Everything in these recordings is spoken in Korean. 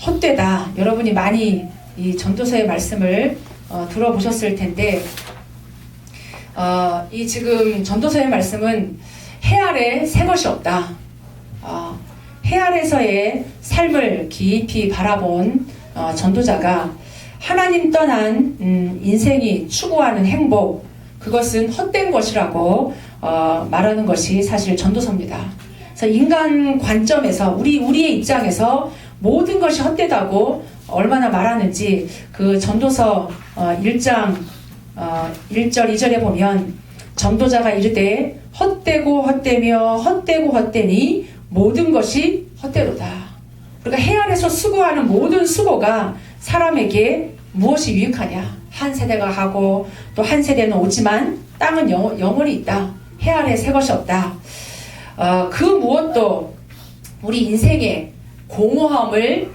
헛되다. 여러분이 많이 이 전도서의 말씀을 들어보셨을 텐데, 이 지금 전도서의 말씀은 해 아래 새 것이 없다. 해 아래서의 삶을 깊이 바라본 전도자가 하나님 떠난 인생이 추구하는 행복, 그것은 헛된 것이라고 말하는 것이 사실 전도서입니다. 그래서 인간 관점에서 우리의 입장에서 모든 것이 헛되다고 얼마나 말하는지 그 전도서 1장 1절 2절에 보면 전도자가 이르되 헛되고 헛되며 헛되고 헛되니 모든 것이 헛되로다. 그러니까 해 아래서 수고하는 모든 수고가 사람에게 무엇이 유익하냐. 한 세대가 가고 또 한 세대는 오지만 땅은 영원히 있다. 해 아래 새 것이 없다. 그 무엇도 우리 인생의 공허함을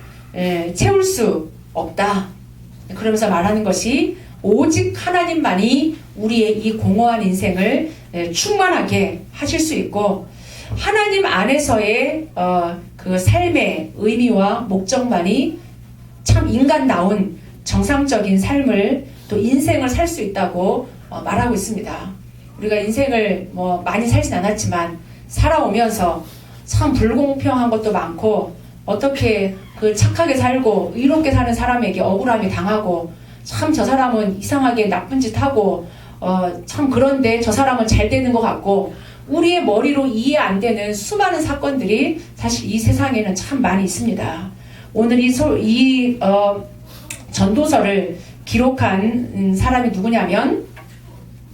채울 수 없다. 그러면서 말하는 것이 오직 하나님만이 우리의 이 공허한 인생을 충만하게 하실 수 있고, 하나님 안에서의 그 삶의 의미와 목적만이 참 인간다운 정상적인 삶을 또 인생을 살 수 있다고 말하고 있습니다. 우리가 인생을 많이 살진 않았지만 살아오면서 참 불공평한 것도 많고, 어떻게 그 착하게 살고 의롭게 사는 사람에게 억울함이 당하고, 참 저 사람은 이상하게 나쁜 짓 하고 참 그런데 저 사람은 잘 되는 것 같고, 우리의 머리로 이해 안 되는 수많은 사건들이 사실 이 세상에는 참 많이 있습니다. 오늘 이 전도서를 기록한 사람이 누구냐면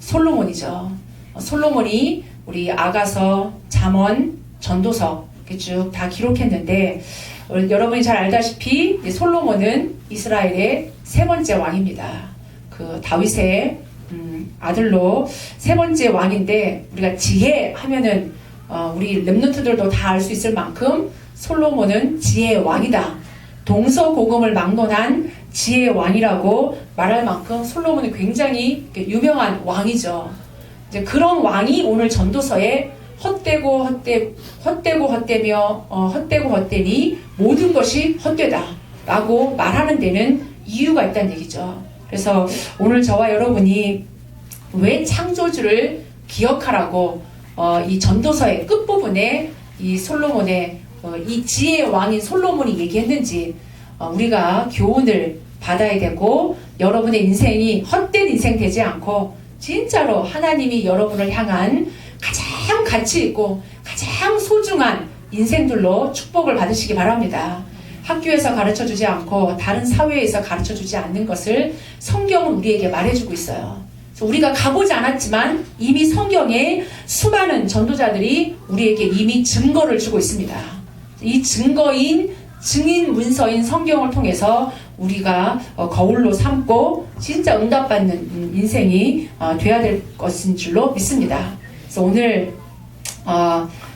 솔로몬이죠. 솔로몬이 우리 아가서, 잠언, 전도서 쭉 다 기록했는데, 여러분이 잘 알다시피 솔로몬은 이스라엘의 세 번째 왕입니다. 그 다윗의 아들로 세 번째 왕인데, 우리가 지혜 하면은 우리 렘넌트들도 다 알 수 있을 만큼 솔로몬은 지혜의 왕이다. 동서고금을 막론한 지혜의 왕이라고 말할 만큼 솔로몬은 굉장히 유명한 왕이죠. 이제 그런 왕이 오늘 전도서에 헛되고 헛되며 헛되고 헛되니 모든 것이 헛되다 라고 말하는 데는 이유가 있다는 얘기죠. 그래서 오늘 저와 여러분이 왜 창조주를 기억하라고 이 전도서의 끝부분에 이 솔로몬의 이 지혜의 왕인 솔로몬이 얘기했는지 우리가 교훈을 받아야 되고, 여러분의 인생이 헛된 인생 되지 않고 진짜로 하나님이 여러분을 향한 가장 가치 있고 가장 소중한 인생들로 축복을 받으시기 바랍니다. 학교에서 가르쳐주지 않고 다른 사회에서 가르쳐주지 않는 것을 성경은 우리에게 말해주고 있어요. 그래서 우리가 가보지 않았지만 이미 성경에 수많은 전도자들이 우리에게 이미 증거를 주고 있습니다. 이 증인 문서인 성경을 통해서 우리가 거울로 삼고 진짜 응답받는 인생이 돼야 될 것인 줄로 믿습니다. 그래서 오늘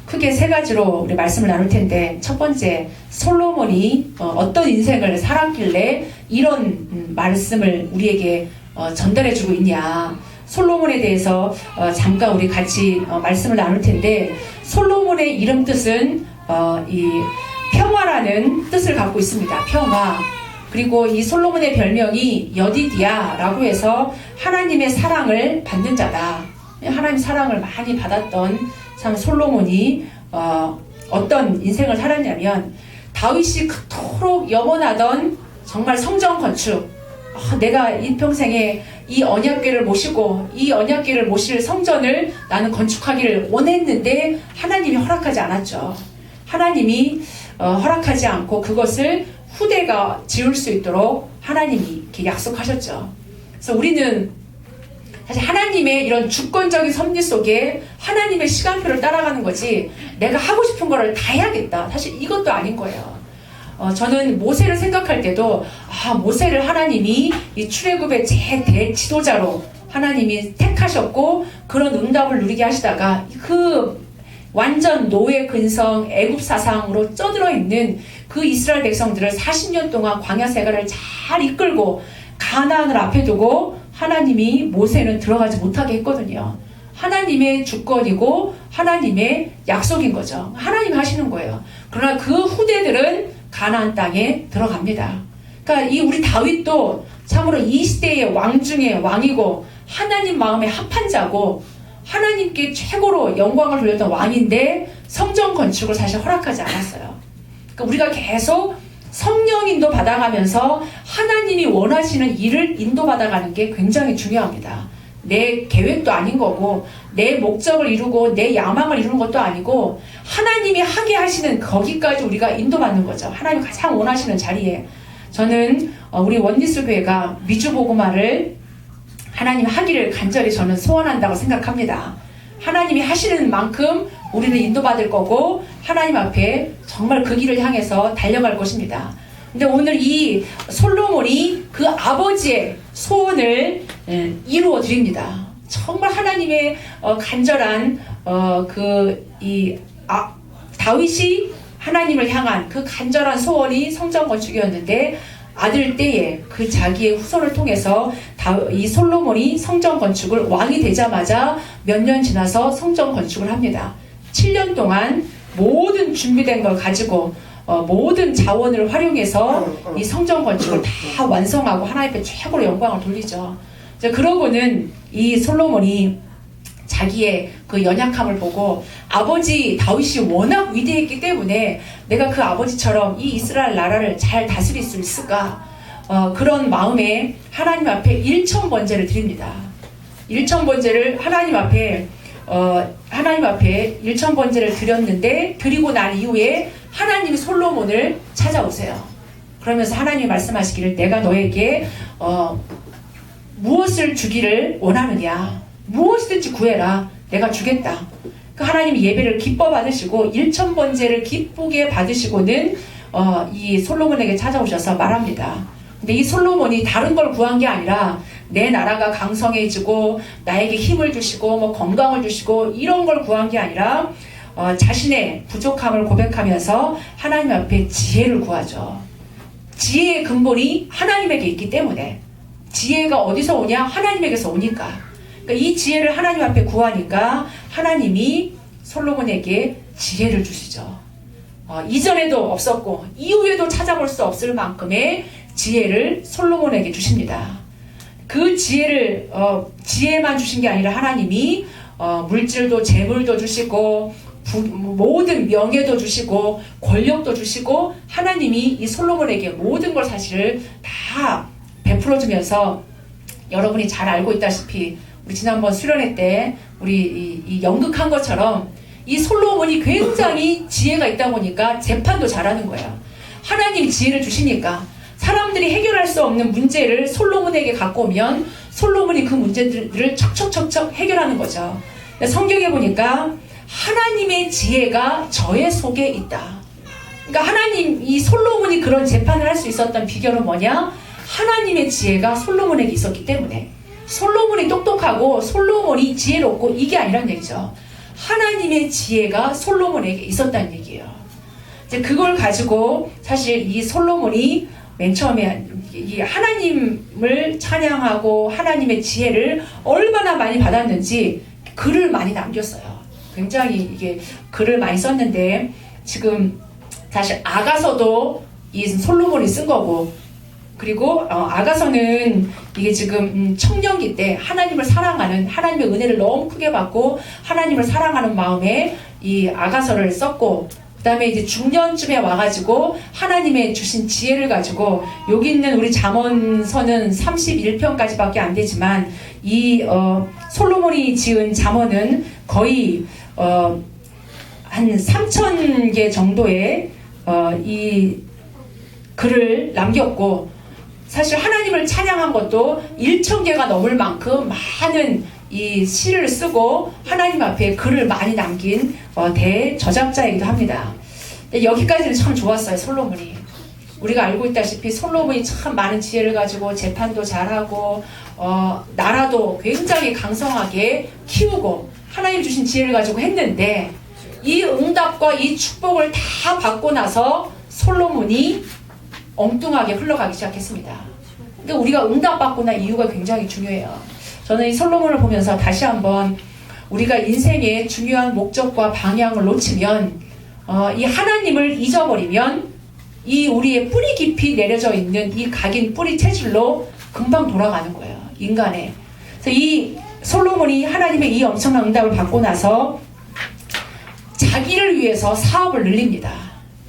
크게 세 가지로 우리 말씀을 나눌 텐데, 첫 번째, 솔로몬이 어떤 인생을 살았길래 이런 말씀을 우리에게 전달해 주고 있냐. 솔로몬에 대해서 잠깐 우리 같이 말씀을 나눌 텐데, 솔로몬의 이름 뜻은 이 평화라는 뜻을 갖고 있습니다. 평화. 그리고 이 솔로몬의 별명이 여디디아라고 해서 하나님의 사랑을 받는 자다. 하나님 사랑을 많이 받았던 참 솔로몬이 어떤 인생을 살았냐면, 다윗이 그토록 염원하던 정말 성전 건축, 내가 이 평생에 이 언약궤를 모시고 이 언약궤를 모실 성전을 나는 건축하기를 원했는데 하나님이 허락하지 않았죠. 하나님이 허락하지 않고 그것을 후대가 지을 수 있도록 하나님이 이렇게 약속하셨죠. 그래서 우리는 사실 하나님의 이런 주권적인 섭리 속에 하나님의 시간표를 따라가는 거지, 내가 하고 싶은 거를 다 해야겠다, 사실 이것도 아닌 거예요. 저는 모세를 생각할 때도 모세를 하나님이 이 출애굽의 대지도자로 하나님이 택하셨고 그런 응답을 누리게 하시다가 그 완전 노예 근성 애굽 사상으로 쩌들어 있는 그 이스라엘 백성들을 40년 동안 광야 생활을 잘 이끌고 가나안을 앞에 두고 하나님이 모세는 들어가지 못하게 했거든요. 하나님의 주권이고 하나님의 약속인 거죠. 하나님 하시는 거예요. 그러나 그 후대들은 가나안 땅에 들어갑니다. 그러니까 이 우리 다윗도 참으로 이 시대의 왕 중에 왕이고 하나님 마음에 합한 자고 하나님께 최고로 영광을 돌렸던 왕인데 성전 건축을 사실 허락하지 않았어요. 그러니까 우리가 계속 성령 인도 받아가면서 하나님이 원하시는 일을 인도받아가는 게 굉장히 중요합니다. 내 계획도 아닌 거고 내 목적을 이루고 내 야망을 이루는 것도 아니고 하나님이 하게 하시는 거기까지 우리가 인도받는 거죠. 하나님이 가장 원하시는 자리에. 저는 우리 원리스 교회가 미주보고마를 하나님 하기를 간절히 저는 소원한다고 생각합니다. 하나님이 하시는 만큼 우리는 인도받을 거고 하나님 앞에 정말 그 길을 향해서 달려갈 것입니다. 근데 오늘 이 솔로몬이 그 아버지의 소원을 이루어 드립니다. 정말 하나님의 간절한 다윗이 하나님을 향한 그 간절한 소원이 성전 건축이었는데 아들 때에 그 자기의 후손을 통해서 이 솔로몬이 성전 건축을 왕이 되자마자 몇 년 지나서 성전 건축을 합니다. 7년 동안 모든 준비된 걸 가지고 모든 자원을 활용해서 이 성전 건축을 다 완성하고 하나님 앞에 최고로 영광을 돌리죠. 이제 그러고는 이 솔로몬이 자기의 그 연약함을 보고 아버지 다윗이 워낙 위대했기 때문에 내가 그 아버지처럼 이 이스라엘 나라를 잘 다스릴 수 있을까? 그런 마음에 하나님 앞에 1,000번제를 드립니다. 1,000번제를 하나님 앞에 1,000번제를 드렸는데 드리고 난 이후에 하나님이 솔로몬을 찾아오세요. 그러면서 하나님이 말씀하시기를 내가 너에게 무엇을 주기를 원하느냐? 무엇이든지 구해라. 내가 주겠다. 그 하나님이 예배를 기뻐 받으시고 1,000번제를 기쁘게 받으시고는 이 솔로몬에게 찾아오셔서 말합니다. 근데 이 솔로몬이 다른 걸 구한 게 아니라 내 나라가 강성해지고 나에게 힘을 주시고 뭐 건강을 주시고 이런 걸 구한 게 아니라 자신의 부족함을 고백하면서 하나님 앞에 지혜를 구하죠. 지혜의 근본이 하나님에게 있기 때문에 지혜가 어디서 오냐? 하나님에게서 오니까. 그러니까 이 지혜를 하나님 앞에 구하니까 하나님이 솔로몬에게 지혜를 주시죠. 이전에도 없었고 이후에도 찾아볼 수 없을 만큼의 지혜를 솔로몬에게 주십니다. 그 지혜만 주신 게 아니라 하나님이 물질도 재물도 주시고 모든 명예도 주시고 권력도 주시고 하나님이 이 솔로몬에게 모든 걸 사실 다 베풀어주면서 여러분이 잘 알고 있다시피 우리 지난번 수련회 때 우리 이 연극한 것처럼 이 솔로몬이 굉장히 지혜가 있다 보니까 재판도 잘하는 거예요. 하나님이 지혜를 주시니까 사람들이 해결할 수 없는 문제를 솔로몬에게 갖고 오면 솔로몬이 그 문제들을 척척척척 해결하는 거죠. 성경에 보니까 하나님의 지혜가 저의 속에 있다. 그러니까 하나님, 이 솔로몬이 그런 재판을 할 수 있었던 비결은 뭐냐? 하나님의 지혜가 솔로몬에게 있었기 때문에. 솔로몬이 똑똑하고 솔로몬이 지혜롭고 이게 아니란 얘기죠. 하나님의 지혜가 솔로몬에게 있었다는 얘기예요. 이제 그걸 가지고 사실 이 솔로몬이 맨 처음에 이 하나님을 찬양하고 하나님의 지혜를 얼마나 많이 받았는지 글을 많이 남겼어요. 굉장히 이게 글을 많이 썼는데 지금 사실 아가서도 이 솔로몬이 쓴 거고 그리고 아가서는 이게 지금 청년기 때 하나님을 사랑하는 하나님의 은혜를 너무 크게 받고 하나님을 사랑하는 마음에 이 아가서를 썼고 그 다음에 이제 중년쯤에 와가지고 하나님의 주신 지혜를 가지고 여기 있는 우리 잠언서는 31편까지밖에 안 되지만 이 솔로몬이 지은 잠언은 거의 한 3,000개 정도의 이 글을 남겼고 사실 하나님을 찬양한 것도 1,000개가 넘을 만큼 많은 이 시를 쓰고 하나님 앞에 글을 많이 남긴 대저작자이기도 합니다. 여기까지는 참 좋았어요. 솔로몬이. 우리가 알고 있다시피 솔로몬이 참 많은 지혜를 가지고 재판도 잘하고 나라도 굉장히 강성하게 키우고 하나님 주신 지혜를 가지고 했는데 이 응답과 이 축복을 다 받고 나서 솔로몬이 엉뚱하게 흘러가기 시작했습니다. 그러니까 우리가 응답받고 난 이유가 굉장히 중요해요. 저는 이 솔로몬을 보면서 다시 한번 우리가 인생의 중요한 목적과 방향을 놓치면 이 하나님을 잊어버리면 이 우리의 뿌리 깊이 내려져 있는 이 각인 뿌리 체질로 금방 돌아가는 거예요. 인간의. 그래서 이 솔로몬이 하나님의 이 엄청난 응답을 받고 나서 자기를 위해서 사업을 늘립니다.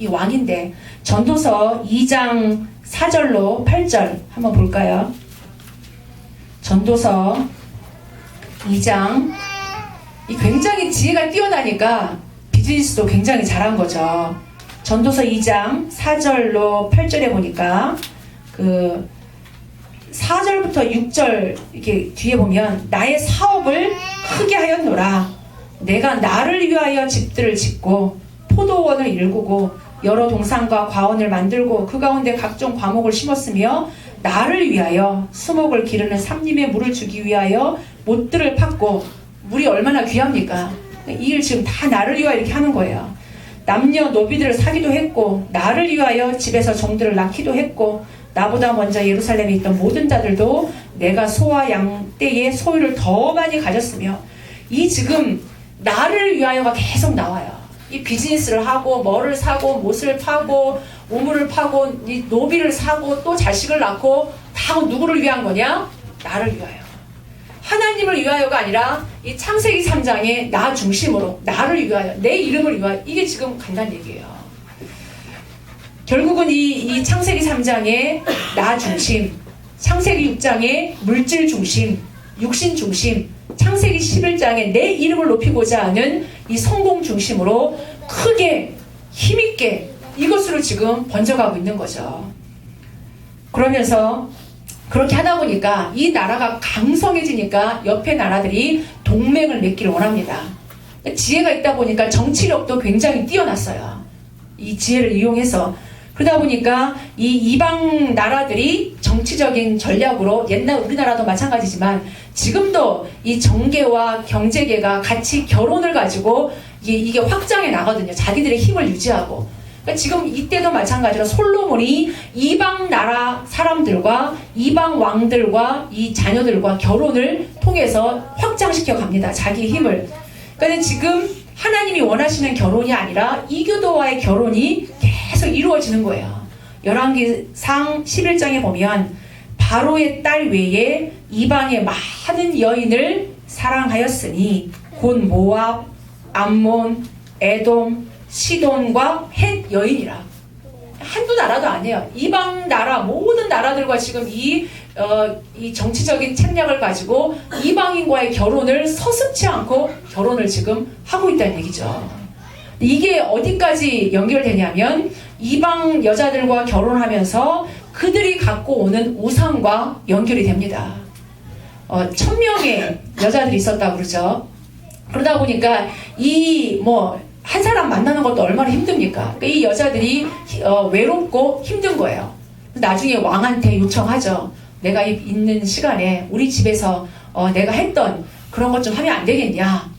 이 왕인데 전도서 2장 4절로 8절 한번 볼까요? 전도서 2장 이 굉장히 지혜가 뛰어나니까 비즈니스도 굉장히 잘한 거죠. 전도서 2장 4절로 8절에 보니까 그 4절부터 6절 이렇게 뒤에 보면 나의 사업을 크게 하였노라. 내가 나를 위하여 집들을 짓고 포도원을 일구고 여러 동산과 과원을 만들고 그 가운데 각종 과목을 심었으며 나를 위하여 수목을 기르는 삼림의 물을 주기 위하여 못들을 팠고 물이 얼마나 귀합니까? 이 일 지금 다 나를 위하여 이렇게 하는 거예요. 남녀 노비들을 사기도 했고 나를 위하여 집에서 종들을 낳기도 했고 나보다 먼저 예루살렘에 있던 모든 자들도 내가 소와 양 떼에 소유를 더 많이 가졌으며 이 지금 나를 위하여가 계속 나와요. 이 비즈니스를 하고 뭐를 사고 못을 파고 우물을 파고 이 노비를 사고 또 자식을 낳고 다 누구를 위한 거냐? 나를 위하여. 하나님을 위하여가 아니라 이 창세기 3장의 나 중심으로 나를 위하여 내 이름을 위하여 이게 지금 간단 얘기예요. 결국은 이 창세기 3장의 나 중심, 창세기 6장의 물질 중심, 육신 중심, 창세기 11장에 내 이름을 높이고자 하는 이 성공 중심으로 크게 힘있게 이것으로 지금 번져가고 있는 거죠. 그러면서 그렇게 하다 보니까 이 나라가 강성해지니까 옆에 나라들이 동맹을 맺기를 원합니다. 지혜가 있다 보니까 정치력도 굉장히 뛰어났어요. 이 지혜를 이용해서 그러다 보니까 이 이방 나라들이 정치적인 전략으로 옛날 우리나라도 마찬가지지만 지금도 이 정계와 경제계가 같이 결혼을 가지고 이게 확장해 나거든요. 자기들의 힘을 유지하고. 그러니까 지금 이때도 마찬가지로 솔로몬이 이방 나라 사람들과 이방 왕들과 이 자녀들과 결혼을 통해서 확장시켜 갑니다. 자기 힘을. 그러니까 지금 하나님이 원하시는 결혼이 아니라 이교도와의 결혼이 계속 이루어지는 거예요. 열왕기상 11장에 보면 바로의 딸 외에 이방의 많은 여인을 사랑하였으니 곧 모압, 암몬, 에돔, 시돈과 헷 여인이라. 한두 나라도 아니에요. 이방 나라 모든 나라들과 지금 이 정치적인 책략을 가지고 이방인과의 결혼을 서슴지 않고 결혼을 지금 하고 있다는 얘기죠. 이게 어디까지 연결되냐면 이방 여자들과 결혼하면서 그들이 갖고 오는 우상과 연결이 됩니다. 1000명의 여자들이 있었다고 그러죠. 그러다 보니까 한 사람 만나는 것도 얼마나 힘듭니까? 그러니까 이 여자들이 외롭고 힘든 거예요. 나중에 왕한테 요청하죠. 내가 있는 시간에 우리 집에서 내가 했던 그런 것 좀 하면 안 되겠냐?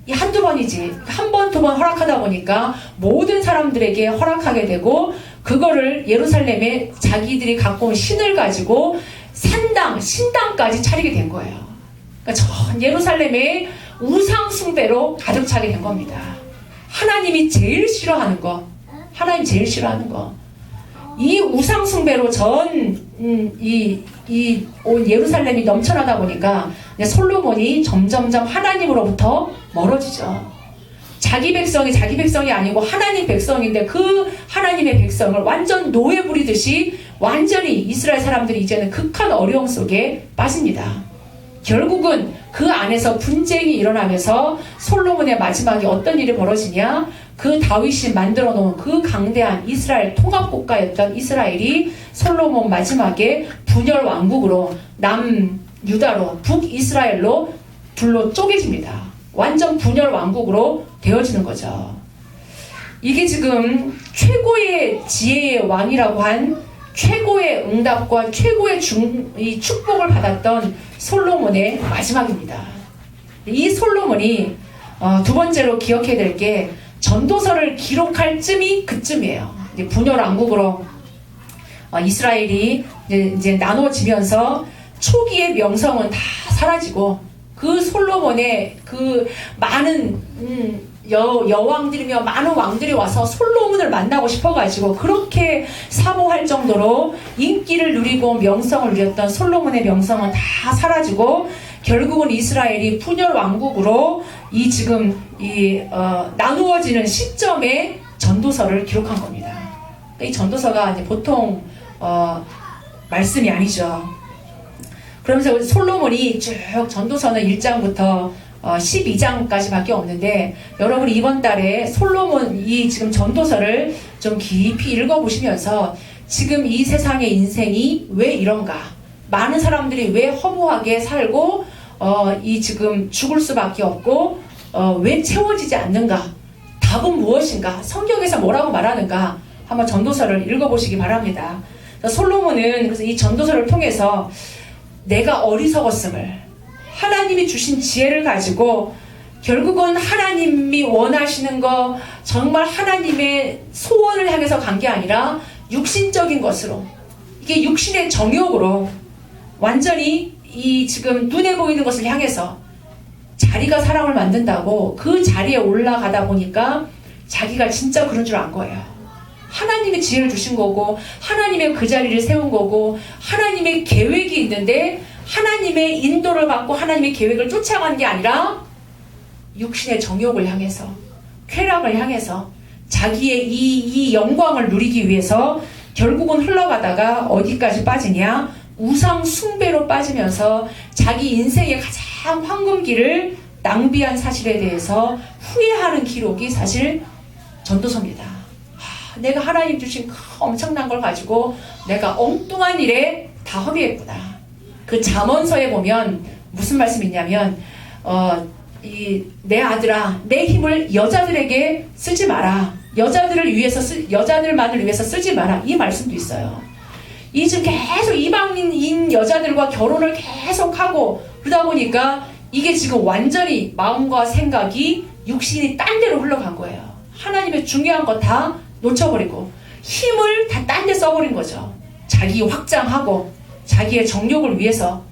이 한두 번이지. 한 번, 두 번 허락하다 보니까 모든 사람들에게 허락하게 되고 그거를 예루살렘에 자기들이 갖고 온 신을 가지고 신당까지 차리게 된 거예요. 그러니까 전 예루살렘에 우상 숭배로 가득 차게 된 겁니다. 하나님이 제일 싫어하는 거. 이 우상 숭배로 예루살렘이 넘쳐나다 보니까 솔로몬이 점점점 하나님으로부터 멀어지죠. 자기 백성이 아니고 하나님 백성인데 그 하나님의 백성을 완전 노예 부리듯이 완전히 이스라엘 사람들이 이제는 극한 어려움 속에 빠집니다. 결국은 그 안에서 분쟁이 일어나면서 솔로몬의 마지막에 어떤 일이 벌어지냐? 그 다윗이 만들어 놓은 그 강대한 이스라엘 통합국가였던 이스라엘이 솔로몬 마지막에 분열 왕국으로 남유다로 북이스라엘로 둘로 쪼개집니다. 완전 분열 왕국으로 되어지는 거죠. 이게 지금 최고의 지혜의 왕이라고 한 최고의 응답과 최고의 축복을 받았던 솔로몬의 마지막입니다. 이 솔로몬이 두 번째로 기억해야 될 게 전도서를 기록할 쯤이 그쯤이에요. 이제 분열 왕국으로 이스라엘이 이제 나눠지면서 초기의 명성은 다 사라지고 그 솔로몬의 그 많은 여왕들이며 많은 왕들이 와서 솔로몬을 만나고 싶어가지고 그렇게 사모할 정도로 인기를 누리고 명성을 누렸던 솔로몬의 명성은 다 사라지고 결국은 이스라엘이 분열 왕국으로 이 지금 나누어지는 시점에 전도서를 기록한 겁니다. 이 전도서가 이제 보통 말씀이 아니죠. 그러면서 솔로몬이 쭉 전도서는 1장부터 12장까지밖에 없는데 여러분 이번 달에 솔로몬 이 지금 전도서를 좀 깊이 읽어보시면서 지금 이 세상의 인생이 왜 이런가, 많은 사람들이 왜 허무하게 살고 이 지금 죽을 수밖에 없고 왜 채워지지 않는가, 답은 무엇인가, 성경에서 뭐라고 말하는가 한번 전도서를 읽어보시기 바랍니다. 솔로몬은 그래서 이 전도서를 통해서 내가 어리석었음을, 하나님이 주신 지혜를 가지고 결국은 하나님이 원하시는 거, 정말 하나님의 소원을 향해서 간 게 아니라 육신적인 것으로, 이게 육신의 정욕으로 완전히 이 지금 눈에 보이는 것을 향해서 자리가 사람을 만든다고 그 자리에 올라가다 보니까 자기가 진짜 그런 줄 안 거예요. 하나님의 지혜를 주신 거고 하나님의 그 자리를 세운 거고 하나님의 계획이 있는데 하나님의 인도를 받고 하나님의 계획을 쫓아가는 게 아니라 육신의 정욕을 향해서, 쾌락을 향해서 자기의 이 영광을 누리기 위해서 결국은 흘러가다가 어디까지 빠지냐, 우상 숭배로 빠지면서 자기 인생의 가장 황금기를 낭비한 사실에 대해서 후회하는 기록이 사실 전도서입니다. 내가 하나님 주신 엄청난 걸 가지고 내가 엉뚱한 일에 다 허비했구나. 그 잠언서에 보면 무슨 말씀이 있냐면 내 아들아, 내 힘을 여자들에게 쓰지 마라. 여자들만을 위해서 쓰지 마라. 이 말씀도 있어요. 이 지금 계속 이방인 여자들과 결혼을 계속하고 그러다 보니까 이게 지금 완전히 마음과 생각이 육신이 딴 데로 흘러간 거예요. 하나님의 중요한 거 다 놓쳐버리고 힘을 다 딴 데 써버린 거죠. 자기 확장하고 자기의 정욕을 위해서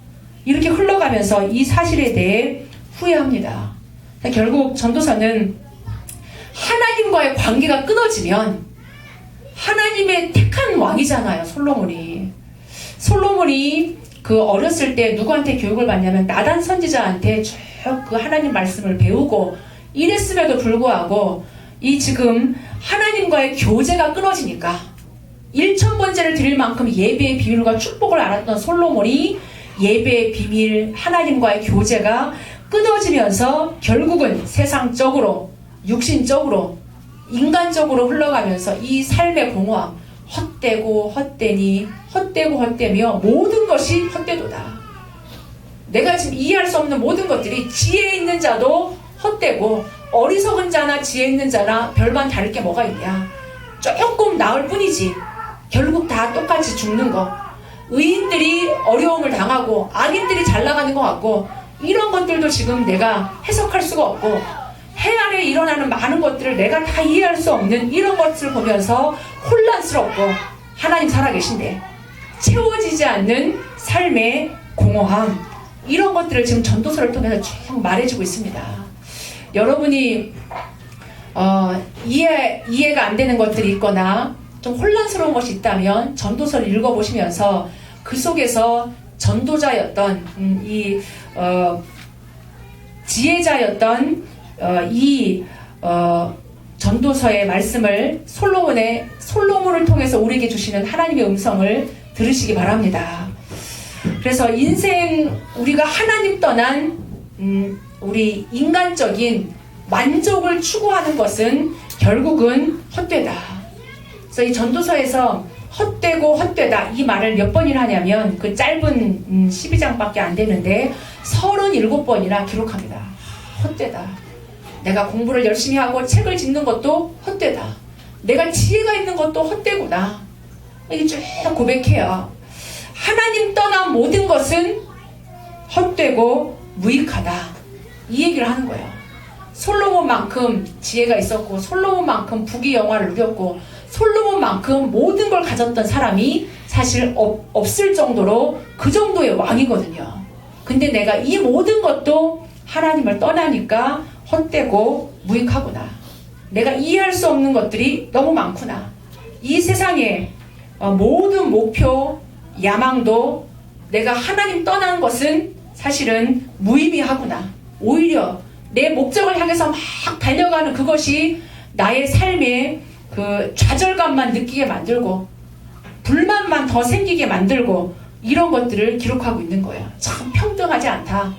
이렇게 흘러가면서 이 사실에 대해 후회합니다. 결국 전도서는 하나님과의 관계가 끊어지면, 하나님의 택한 왕이잖아요, 솔로몬이 그 어렸을 때 누구한테 교육을 받냐면 나단 선지자한테 쭉 그 하나님 말씀을 배우고 이랬음에도 불구하고 이 지금 하나님과의 교제가 끊어지니까 1000번째를 드릴 만큼 예배의 비밀과 축복을 알았던 솔로몬이 예배의 비밀, 하나님과의 교제가 끊어지면서 결국은 세상적으로, 육신적으로, 인간적으로 흘러가면서 이 삶의 공허함, 헛되고 헛되니 헛되고 헛되며 모든 것이 헛되도다. 내가 지금 이해할 수 없는 모든 것들이 지혜 있는 자도 헛되고 어리석은 자나 지혜 있는 자나 별반 다를 게 뭐가 있냐. 조금 나을 뿐이지. 결국 다 똑같이 죽는 거. 의인들이 어려움을 당하고 악인들이 잘 나가는 것 같고 이런 것들도 지금 내가 해석할 수가 없고 해 아래 일어나는 많은 것들을 내가 다 이해할 수 없는 이런 것을 보면서 혼란스럽고 하나님 살아계신데 채워지지 않는 삶의 공허함, 이런 것들을 지금 전도서를 통해서 쭉 말해주고 있습니다. 여러분이 이해가 안 되는 것들이 있거나 좀 혼란스러운 것이 있다면 전도서를 읽어보시면서 그 속에서 전도자였던 지혜자였던 전도서의 말씀을 솔로몬을 통해서 우리에게 주시는 하나님의 음성을 들으시기 바랍니다. 그래서 인생 우리가 하나님 떠난 우리 인간적인 만족을 추구하는 것은 결국은 헛되다. 그래서 이 전도서에서 헛되고 헛되다 이 말을 몇 번이나 하냐면 그 짧은 12장밖에 안 되는데 37번이나 기록합니다. 헛되다. 내가 공부를 열심히 하고 책을 짓는 것도 헛되다. 내가 지혜가 있는 것도 헛되구나. 이게 쭉 고백해요. 하나님 떠난 모든 것은 헛되고 무익하다. 이 얘기를 하는 거예요. 솔로몬만큼 지혜가 있었고 솔로몬만큼 부귀영화를 누렸고 솔로몬만큼 모든 걸 가졌던 사람이 사실 없을 정도로 그 정도의 왕이거든요. 근데 내가 이 모든 것도 하나님을 떠나니까 헛되고 무익하구나. 내가 이해할 수 없는 것들이 너무 많구나. 이 세상에 모든 목표, 야망도 내가 하나님 떠난 것은 사실은 무의미하구나. 오히려 내 목적을 향해서 막 달려가는 그것이 나의 삶에 그 좌절감만 느끼게 만들고 불만만 더 생기게 만들고 이런 것들을 기록하고 있는 거예요. 참 평등하지 않다.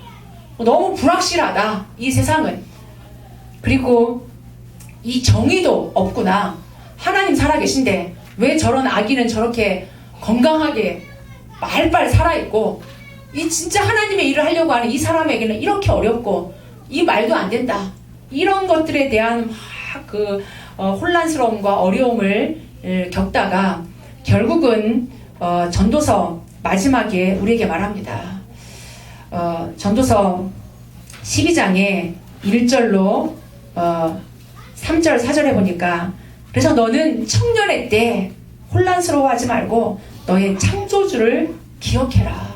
너무 불확실하다. 이 세상은. 그리고 이 정의도 없구나. 하나님 살아계신데 왜 저런 아기는 저렇게 건강하게 말빨 살아있고 이 진짜 하나님의 일을 하려고 하는 이 사람에게는 이렇게 어렵고 이 말도 안 된다. 이런 것들에 대한 혼란스러움과 어려움을 겪다가 결국은 전도서 마지막에 우리에게 말합니다. 전도서 12장에 1절로 3절 4절에 보니까 그래서 너는 청년의 때 혼란스러워하지 말고 너의 창조주를 기억해라.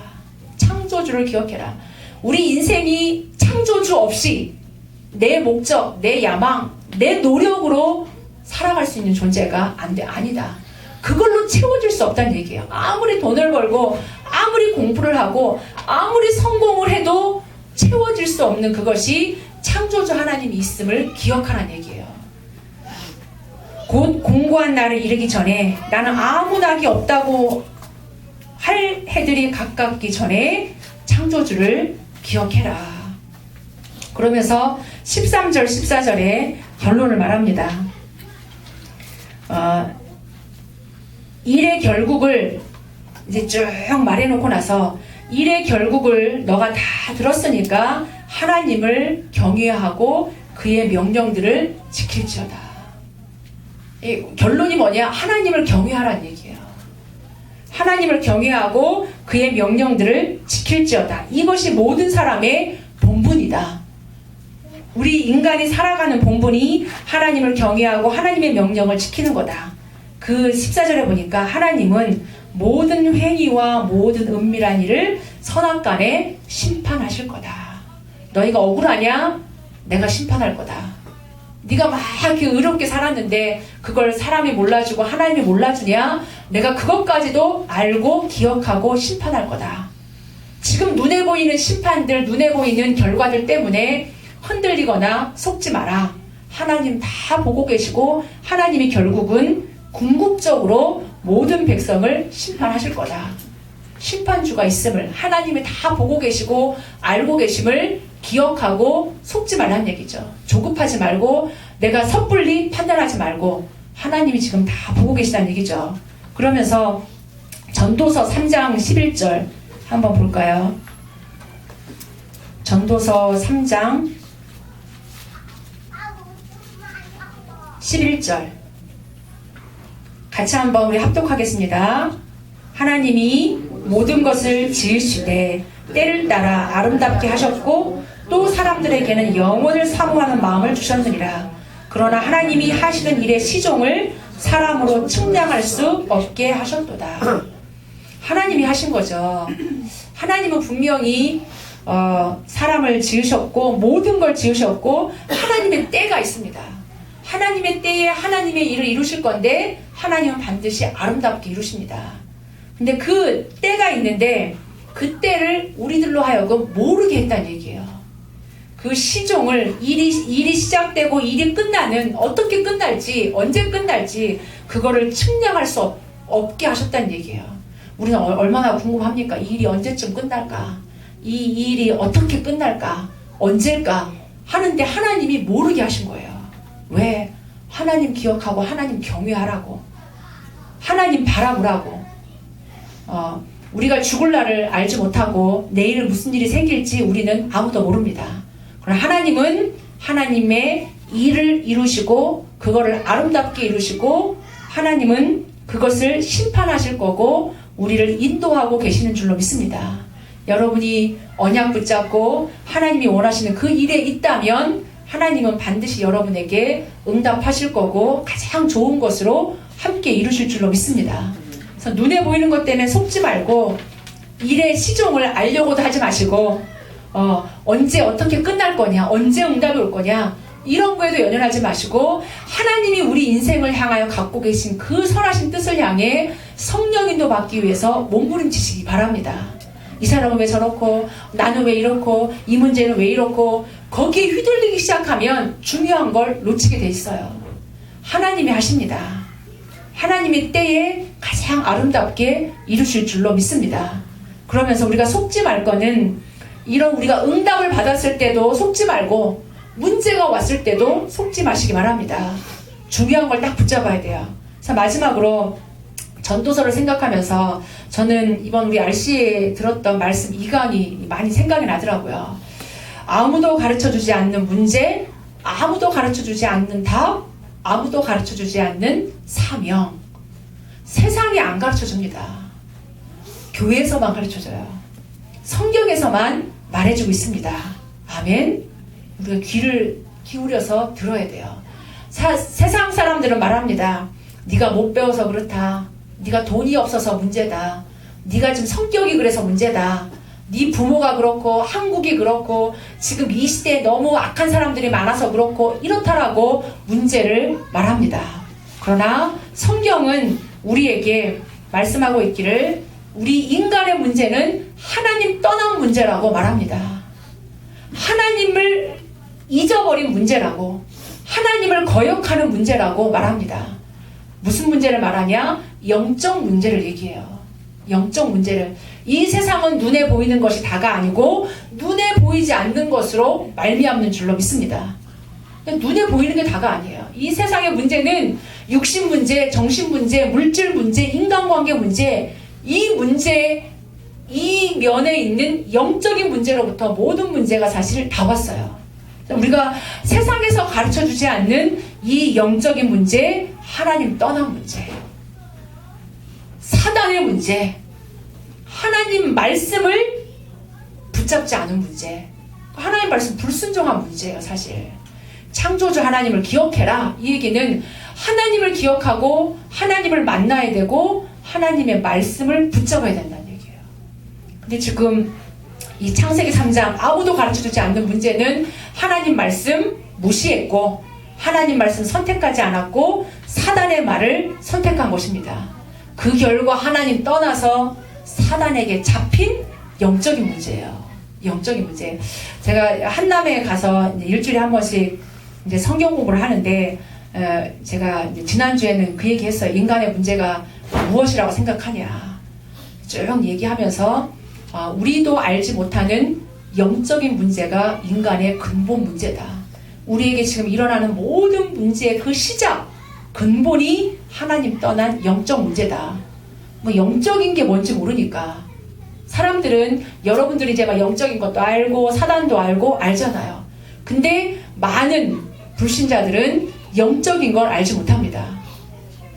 창조주를 기억해라. 우리 인생이 창조주 없이 내 목적, 내 야망, 내 노력으로 살아갈 수 있는 존재가 아니다. 그걸로 채워질 수 없다는 얘기예요. 아무리 돈을 벌고 아무리 공부를 하고 아무리 성공을 해도 채워질 수 없는 그것이 창조주 하나님이 있음을 기억하라는 얘기예요. 곧 공고한 날을 이르기 전에 나는 아무 낙이 없다고 할 해들이 가깝기 전에 창조주를 기억해라. 그러면서 13절 14절에 결론을 말합니다. 일의 결국을 이제 쭉 말해놓고 나서 일의 결국을 너가 다 들었으니까 하나님을 경외하고 그의 명령들을 지킬지어다. 결론이 뭐냐? 하나님을 경외하라는 얘기예요. 하나님을 경외하고 그의 명령들을 지킬지어다. 이것이 모든 사람의 본분이다. 우리 인간이 살아가는 본분이 하나님을 경외하고 하나님의 명령을 지키는 거다. 그 14절에 보니까 하나님은 모든 행위와 모든 은밀한 일을 선악간에 심판하실 거다. 너희가 억울하냐? 내가 심판할 거다. 네가 막 이렇게 의롭게 살았는데 그걸 사람이 몰라주고 하나님이 몰라주냐? 내가 그것까지도 알고 기억하고 심판할 거다. 지금 눈에 보이는 심판들, 눈에 보이는 결과들 때문에 흔들리거나 속지 마라. 하나님 다 보고 계시고 하나님이 결국은 궁극적으로 모든 백성을 심판하실 거다. 심판주가 있음을 하나님이 다 보고 계시고 알고 계심을 기억하고 속지 말라는 얘기죠. 조급하지 말고 내가 섣불리 판단하지 말고 하나님이 지금 다 보고 계시다는 얘기죠. 그러면서 전도서 3장 11절 한번 볼까요? 전도서 3장 11절 같이 한번 우리 합독하겠습니다. 하나님이 모든 것을 지으시되 때를 따라 아름답게 하셨고 또 사람들에게는 영원을 사모하는 마음을 주셨느니라. 그러나 하나님이 하시는 일의 시종을 사람으로 측량할 수 없게 하셨도다. 하나님이 하신 거죠. 하나님은 분명히 사람을 지으셨고 모든 걸 지으셨고 하나님의 때가 있습니다. 하나님의 때에 하나님의 일을 이루실 건데 하나님은 반드시 아름답게 이루십니다. 근데 그 때가 있는데 그 때를 우리들로 하여금 모르게 했다는 얘기예요. 그 시종을 일이 시작되고 일이 끝나는 어떻게 끝날지 언제 끝날지 그거를 측량할 수 없게 하셨다는 얘기예요. 우리는 얼마나 궁금합니까? 이 일이 언제쯤 끝날까? 이 일이 어떻게 끝날까? 언제일까? 하는데 하나님이 모르게 하신 거예요. 왜? 하나님 기억하고 하나님 경외하라고. 하나님 바라보라고. 우리가 죽을 날을 알지 못하고 내일은 무슨 일이 생길지 우리는 아무도 모릅니다. 그러나 하나님은 하나님의 일을 이루시고 그거를 아름답게 이루시고 하나님은 그것을 심판하실 거고 우리를 인도하고 계시는 줄로 믿습니다. 여러분이 언약 붙잡고 하나님이 원하시는 그 일에 있다면 하나님은 반드시 여러분에게 응답하실 거고 가장 좋은 것으로 함께 이루실 줄로 믿습니다. 그래서 눈에 보이는 것 때문에 속지 말고 일의 시종을 알려고도 하지 마시고 언제 어떻게 끝날 거냐, 언제 응답이 올 거냐 이런 거에도 연연하지 마시고 하나님이 우리 인생을 향하여 갖고 계신 그 선하신 뜻을 향해 성령인도 받기 위해서 몸부림치시기 바랍니다. 이 사람은 왜 저렇고 나는 왜 이렇고 이 문제는 왜 이렇고 거기에 휘둘리기 시작하면 중요한 걸 놓치게 돼 있어요. 하나님이 하십니다. 하나님이 때에 가장 아름답게 이루실 줄로 믿습니다. 그러면서 우리가 속지 말 거는 이런 우리가 응답을 받았을 때도 속지 말고 문제가 왔을 때도 속지 마시기 바랍니다. 중요한 걸 딱 붙잡아야 돼요. 자, 마지막으로 전도서를 생각하면서 저는 이번 우리 RC에 들었던 말씀 2강이 많이 생각이 나더라고요. 아무도 가르쳐주지 않는 문제, 아무도 가르쳐주지 않는 답, 아무도 가르쳐주지 않는 사명. 세상이 안 가르쳐줍니다. 교회에서만 가르쳐줘요. 성경에서만 말해주고 있습니다. 아멘. 우리가 귀를 기울여서 들어야 돼요. 세상 사람들은 말합니다. 네가 못 배워서 그렇다. 네가 돈이 없어서 문제다. 네가 지금 성격이 그래서 문제다. 네 부모가 그렇고 한국이 그렇고 지금 이 시대에 너무 악한 사람들이 많아서 그렇고 이렇다라고 문제를 말합니다. 그러나 성경은 우리에게 말씀하고 있기를 우리 인간의 문제는 하나님 떠난 문제라고 말합니다. 하나님을 잊어버린 문제라고, 하나님을 거역하는 문제라고 말합니다. 무슨 문제를 말하냐? 영적 문제를 얘기해요. 영적 문제를. 이 세상은 눈에 보이는 것이 다가 아니고 눈에 보이지 않는 것으로 말미암는 줄로 믿습니다. 눈에 보이는 게 다가 아니에요. 이 세상의 문제는 육신 문제, 정신 문제, 물질 문제, 인간관계 문제, 이 문제, 이 면에 있는 영적인 문제로부터 모든 문제가 사실 다 왔어요. 우리가 세상에서 가르쳐주지 않는 이 영적인 문제, 하나님 떠난 문제, 사단의 문제, 하나님 말씀을 붙잡지 않은 문제, 하나님 말씀 불순종한 문제예요. 사실 창조주 하나님을 기억해라. 이 얘기는 하나님을 기억하고 하나님을 만나야 되고 하나님의 말씀을 붙잡아야 된다는 얘기예요. 근데 지금 이 창세기 3장 아무도 가르쳐주지 않는 문제는 하나님 말씀 무시했고 하나님 말씀 선택하지 않았고 사단의 말을 선택한 것입니다. 그 결과 하나님 떠나서 사단에게 잡힌 영적인 문제예요. 영적인 문제. 제가 한남에 가서 이제 일주일에 한 번씩 이제 성경 공부를 하는데 제가 이제 지난주에는 그 얘기했어요. 인간의 문제가 무엇이라고 생각하냐. 쭉 얘기하면서 우리도 알지 못하는 영적인 문제가 인간의 근본 문제다. 우리에게 지금 일어나는 모든 문제의 그 시작, 근본이 하나님 떠난 영적 문제다. 뭐 영적인 게 뭔지 모르니까 사람들은 여러분들이 이제 막 영적인 것도 알고 사단도 알고 알잖아요. 근데 많은 불신자들은 영적인 걸 알지 못합니다.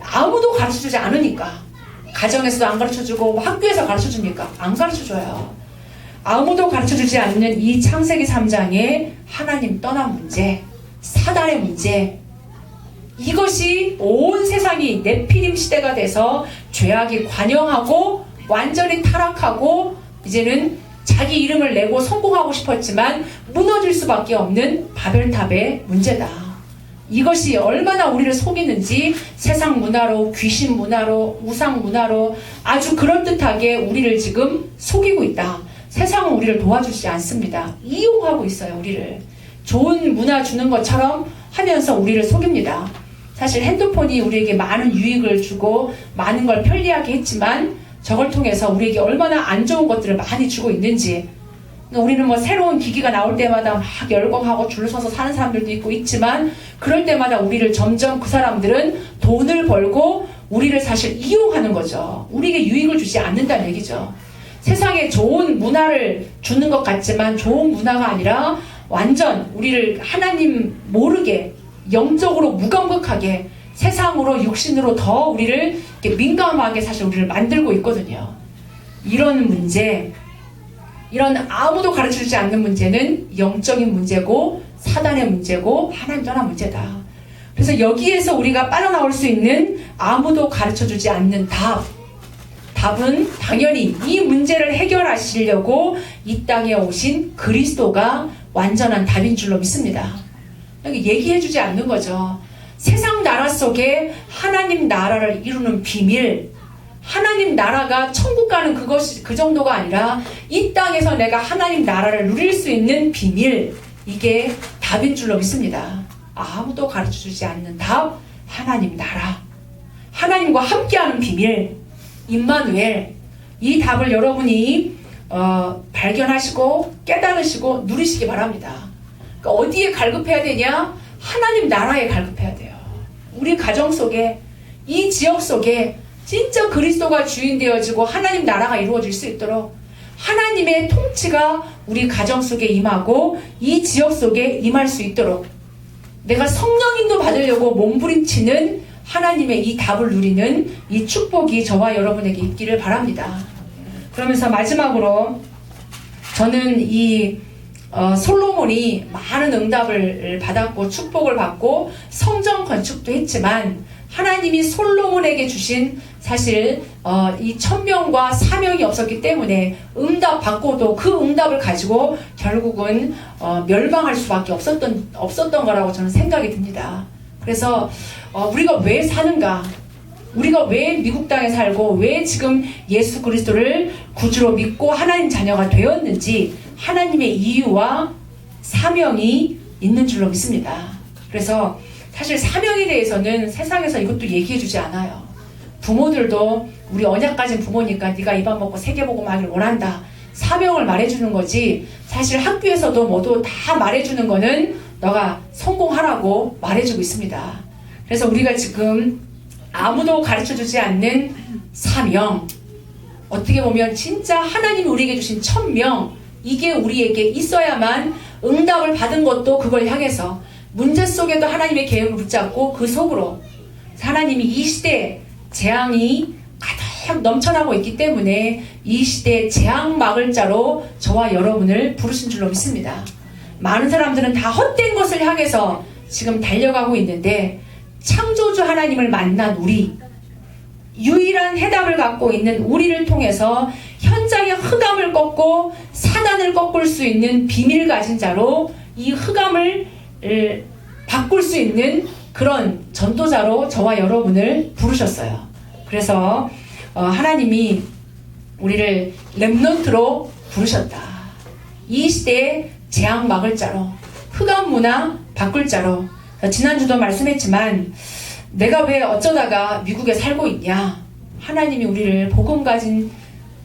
아무도 가르쳐주지 않으니까. 가정에서도 안 가르쳐주고 학교에서 가르쳐줍니까? 안 가르쳐줘요. 아무도 가르쳐주지 않는 이 창세기 3장의 하나님 떠난 문제, 사단의 문제, 이것이 온 세상이 네피림 시대가 돼서 죄악이 관영하고 완전히 타락하고 이제는 자기 이름을 내고 성공하고 싶었지만 무너질 수밖에 없는 바벨탑의 문제다. 이것이 얼마나 우리를 속이는지 세상 문화로, 귀신 문화로, 우상 문화로 아주 그럴듯하게 우리를 지금 속이고 있다. 세상은 우리를 도와주지 않습니다. 이용하고 있어요. 우리를 좋은 문화 주는 것처럼 하면서 우리를 속입니다. 사실 핸드폰이 우리에게 많은 유익을 주고 많은 걸 편리하게 했지만 저걸 통해서 우리에게 얼마나 안 좋은 것들을 많이 주고 있는지. 우리는 뭐 새로운 기기가 나올 때마다 막 열광하고 줄 서서 사는 사람들도 있고 있지만 그럴 때마다 우리를 점점 그 사람들은 돈을 벌고 우리를 사실 이용하는 거죠. 우리에게 유익을 주지 않는다는 얘기죠. 세상에 좋은 문화를 주는 것 같지만 좋은 문화가 아니라 완전 우리를 하나님 모르게 영적으로 무감각하게 세상으로 육신으로 더 우리를 이렇게 민감하게 사실 우리를 만들고 있거든요. 이런 문제, 이런 아무도 가르쳐주지 않는 문제는 영적인 문제고 사단의 문제고 하나님 떠난 문제다. 그래서 여기에서 우리가 빠져나올 수 있는 아무도 가르쳐주지 않는 답은 당연히 이 문제를 해결하시려고 이 땅에 오신 그리스도가 완전한 답인 줄로 믿습니다. 얘기해주지 않는 거죠. 세상 나라 속에 하나님 나라를 이루는 비밀, 하나님 나라가 천국 가는 그 정도가 아니라 이 땅에서 내가 하나님 나라를 누릴 수 있는 비밀, 이게 답인 줄로 믿습니다. 아무도 가르쳐주지 않는 답, 하나님 나라, 하나님과 함께하는 비밀, 임마누엘, 이 답을 여러분이 발견하시고 깨달으시고 누리시기 바랍니다. 그러니까 어디에 갈급해야 되냐? 하나님 나라에 갈급해야 돼요. 우리 가정 속에, 이 지역 속에 진짜 그리스도가 주인 되어지고 하나님 나라가 이루어질 수 있도록 하나님의 통치가 우리 가정 속에 임하고 이 지역 속에 임할 수 있도록 내가 성령인도 받으려고 몸부림치는 하나님의 이 답을 누리는 이 축복이 저와 여러분에게 있기를 바랍니다. 그러면서 마지막으로 저는 이 솔로몬이 많은 응답을 받았고 축복을 받고 성전 건축도 했지만 하나님이 솔로몬에게 주신 사실 이 천명과 사명이 없었기 때문에 응답 받고도 그 응답을 가지고 결국은 멸망할 수밖에 없었던 거라고 저는 생각이 듭니다. 그래서 우리가 왜 사는가? 우리가 왜 미국 땅에 살고 왜 지금 예수 그리스도를 구주로 믿고 하나님 자녀가 되었는지 하나님의 이유와 사명이 있는 줄로 믿습니다. 그래서 사실 사명에 대해서는 세상에서 이것도 얘기해주지 않아요. 부모들도 우리 언약 가진 부모니까 네가 입안 먹고 세계복음 하길 원한다. 사명을 말해주는 거지 사실 학교에서도 모두 다 말해주는 거는 너가 성공하라고 말해주고 있습니다. 그래서 우리가 지금 아무도 가르쳐주지 않는 사명, 어떻게 보면 진짜 하나님이 우리에게 주신 천명, 이게 우리에게 있어야만 응답을 받은 것도 그걸 향해서 문제 속에도 하나님의 계획을 붙잡고 그 속으로 하나님이 이 시대에 재앙이 가득 넘쳐나고 있기 때문에 이 시대에 재앙 막을 자로 저와 여러분을 부르신 줄로 믿습니다. 많은 사람들은 다 헛된 것을 향해서 지금 달려가고 있는데 창조주 하나님을 만난 우리, 유일한 해답을 갖고 있는 우리를 통해서 현장의 흑암을 꺾고 사단을 꺾을 수 있는 비밀 가진 자로 이 흑암을 바꿀 수 있는 그런 전도자로 저와 여러분을 부르셨어요. 그래서 하나님이 우리를 렘넌트로 부르셨다. 이 시대에 재앙 막을 자로, 흑암 문화 바꿀 자로. 지난주도 말씀했지만 내가 왜 어쩌다가 미국에 살고 있냐? 하나님이 우리를 복음 가진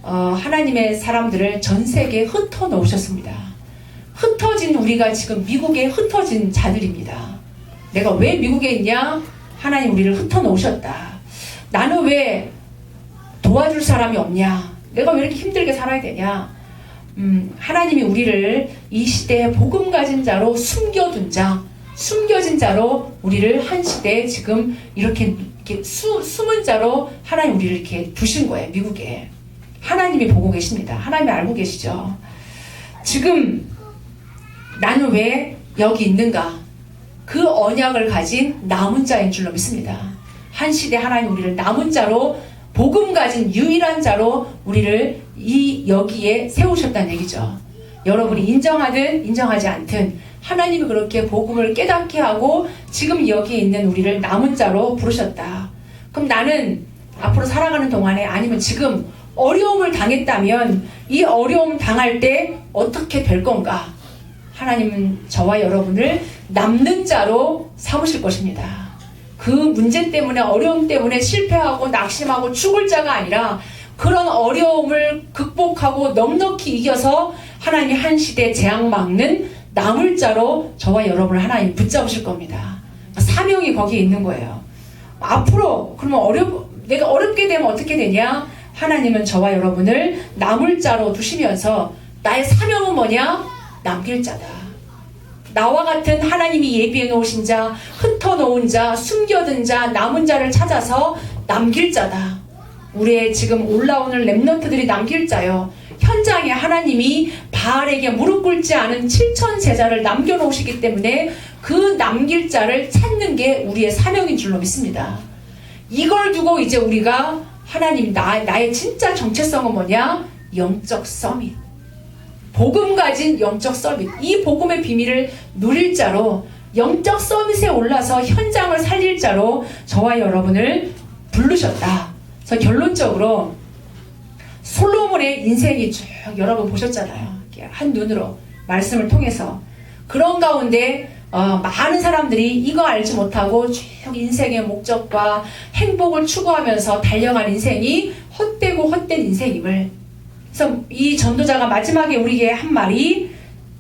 하나님의 사람들을 전 세계에 흩어 놓으셨습니다. 흩어진 우리가 지금 미국에 흩어진 자들입니다. 내가 왜 미국에 있냐? 하나님 우리를 흩어 놓으셨다. 나는 왜 도와줄 사람이 없냐? 내가 왜 이렇게 힘들게 살아야 되냐? 하나님이 우리를 이 시대에 복음 가진 자로 숨겨진 자로 우리를 한 시대에 지금 이렇게 숨은 자로 하나님 우리를 이렇게 두신 거예요. 미국에. 하나님이 보고 계십니다. 하나님이 알고 계시죠. 지금 나는 왜 여기 있는가? 그 언약을 가진 남은 자인 줄로 믿습니다. 한 시대 하나님 우리를 남은 자로 복음 가진 유일한 자로 우리를 여기에 세우셨다는 얘기죠. 여러분이 인정하든 인정하지 않든 하나님이 그렇게 복음을 깨닫게 하고 지금 여기에 있는 우리를 남은 자로 부르셨다. 그럼 나는 앞으로 살아가는 동안에 아니면 지금 어려움을 당했다면 이 어려움 당할 때 어떻게 될 건가? 하나님은 저와 여러분을 남는 자로 삼으실 것입니다. 그 문제 때문에 어려움 때문에 실패하고 낙심하고 죽을 자가 아니라 그런 어려움을 극복하고 넉넉히 이겨서 하나님이 한 시대 재앙 막는 남을 자로 저와 여러분을 하나님 붙잡으실 겁니다. 사명이 거기에 있는 거예요. 앞으로 그러면 내가 어렵게 되면 어떻게 되냐? 하나님은 저와 여러분을 남을 자로 두시면서 나의 사명은 뭐냐? 남길 자다. 나와 같은 하나님이 예비해 놓으신 자, 흩어 놓은 자, 숨겨둔 자, 남은 자를 찾아서 남길 자다. 우리의 지금 올라오는 렘넌트들이 남길 자요. 현장에 하나님이 바알에게 무릎 꿇지 않은 7천 제자를 남겨놓으시기 때문에 그 남길 자를 찾는 게 우리의 사명인 줄로 믿습니다. 이걸 두고 이제 우리가 하나님 나의 진짜 정체성은 뭐냐? 영적 서밋. 복음 가진 영적 서밋. 이 복음의 비밀을 누릴 자로 영적 서밋에 올라서 현장을 살릴 자로 저와 여러분을 부르셨다. 그래서 결론적으로 솔로몬의 인생이 쭉 여러분 보셨잖아요. 한 눈으로 말씀을 통해서. 그런 가운데 많은 사람들이 이거 알지 못하고 쭉 인생의 목적과 행복을 추구하면서 달려간 인생이 헛되고 헛된 인생임을. 그래서 이 전도자가 마지막에 우리에게 한 말이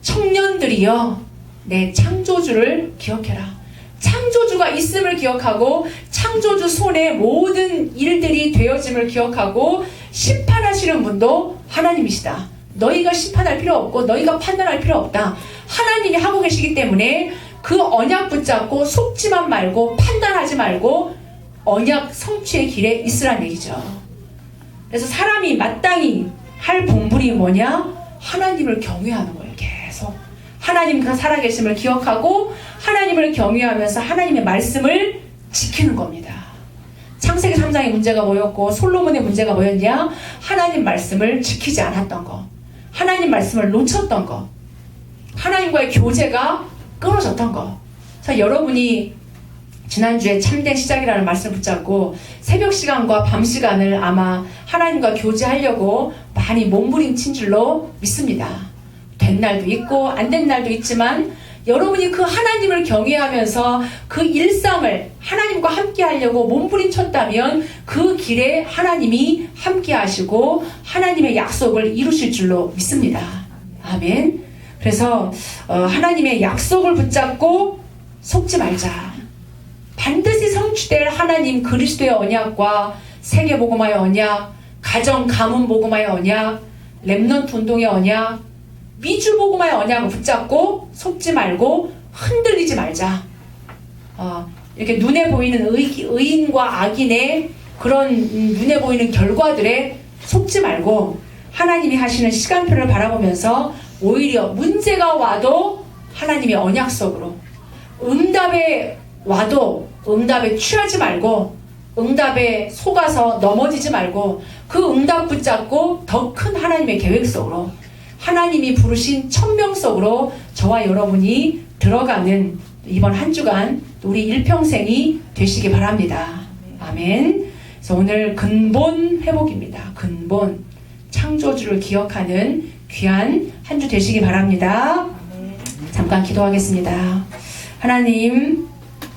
청년들이여 내 창조주를 기억해라. 창조주가 있음을 기억하고 창조주 손에 모든 일들이 되어짐을 기억하고 심판하시는 분도 하나님이시다. 너희가 심판할 필요 없고 너희가 판단할 필요 없다. 하나님이 하고 계시기 때문에 그 언약 붙잡고 속지만 말고 판단하지 말고 언약 성취의 길에 있으란 얘기죠. 그래서 사람이 마땅히 할 본분이 뭐냐? 하나님을 경외하는 거예요. 계속 하나님 그 살아계심을 기억하고 하나님을 경외하면서 하나님의 말씀을 지키는 겁니다. 창세기 3장의 문제가 뭐였고 솔로몬의 문제가 뭐였냐? 하나님 말씀을 지키지 않았던 거, 하나님 말씀을 놓쳤던 거, 하나님과의 교제가 끊어졌던 거. 자, 여러분이 지난주에 참된 시작이라는 말씀을 붙잡고 새벽 시간과 밤 시간을 아마 하나님과 교제하려고 많이 몸부림친 줄로 믿습니다. 된 날도 있고 안 된 날도 있지만 여러분이 그 하나님을 경외하면서 그 일상을 하나님과 함께 하려고 몸부림쳤다면 그 길에 하나님이 함께 하시고 하나님의 약속을 이루실 줄로 믿습니다. 아멘. 그래서 하나님의 약속을 붙잡고 속지 말자. 반드시 성취될 하나님 그리스도의 언약과 세계복음화의 언약, 가정 가문 복음화의 언약, 렘넌트 운동의 언약, 미주 복음화의 언약을 붙잡고 속지 말고 흔들리지 말자. 이렇게 눈에 보이는 의인과 악인의 그런 눈에 보이는 결과들에 속지 말고 하나님이 하시는 시간표를 바라보면서 오히려 문제가 와도 하나님의 언약 속으로, 응답에 와도 응답에 취하지 말고 응답에 속아서 넘어지지 말고 그 응답 붙잡고 더 큰 하나님의 계획 속으로, 하나님이 부르신 천명 속으로 저와 여러분이 들어가는 이번 한 주간 우리 일평생이 되시기 바랍니다. 아멘. 그래서 오늘 근본 회복입니다. 근본 창조주를 기억하는 귀한 한 주 되시기 바랍니다. 잠깐 기도하겠습니다. 하나님,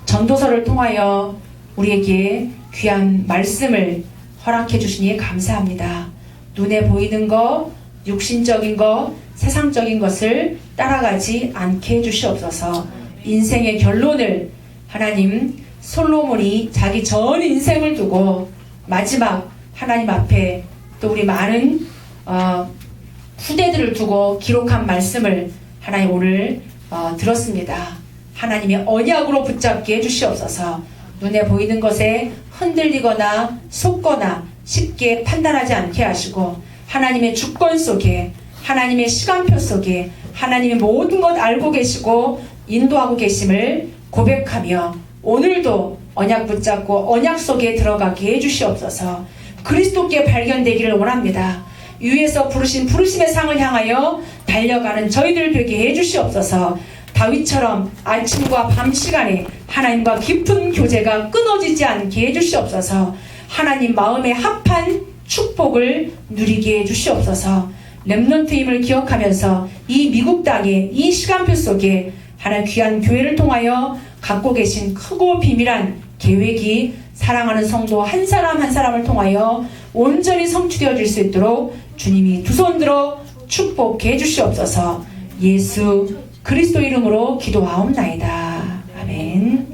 전도서를 통하여 우리에게 귀한 말씀을 허락해 주시니 감사합니다. 눈에 보이는 것, 육신적인 것, 세상적인 것을 따라가지 않게 해주시옵소서. 인생의 결론을 하나님, 솔로몬이 자기 전 인생을 두고 마지막 하나님 앞에 또 우리 많은 후대들을 두고 기록한 말씀을 하나님 오늘 들었습니다. 하나님의 언약으로 붙잡게 해주시옵소서. 눈에 보이는 것에 흔들리거나 속거나 쉽게 판단하지 않게 하시고 하나님의 주권 속에, 하나님의 시간표 속에 하나님의 모든 것 알고 계시고 인도하고 계심을 고백하며 오늘도 언약 붙잡고 언약 속에 들어가게 해주시옵소서. 그리스도께 발견되기를 원합니다. 위에서 부르신 부르심의 상을 향하여 달려가는 저희들 되게 해주시옵소서. 다윗처럼 아침과 밤 시간에 하나님과 깊은 교제가 끊어지지 않게 해주시옵소서. 하나님 마음에 합한 축복을 누리게 해주시옵소서. 렘넌트임을 기억하면서 이 미국 땅에 이 시간표 속에 하나님 귀한 교회를 통하여 갖고 계신 크고 비밀한 계획이 사랑하는 성도 한 사람 한 사람을 통하여 온전히 성취되어질 수 있도록 주님이 두 손 들어 축복해 주시옵소서. 예수 그리스도 이름으로 기도하옵나이다. 아멘.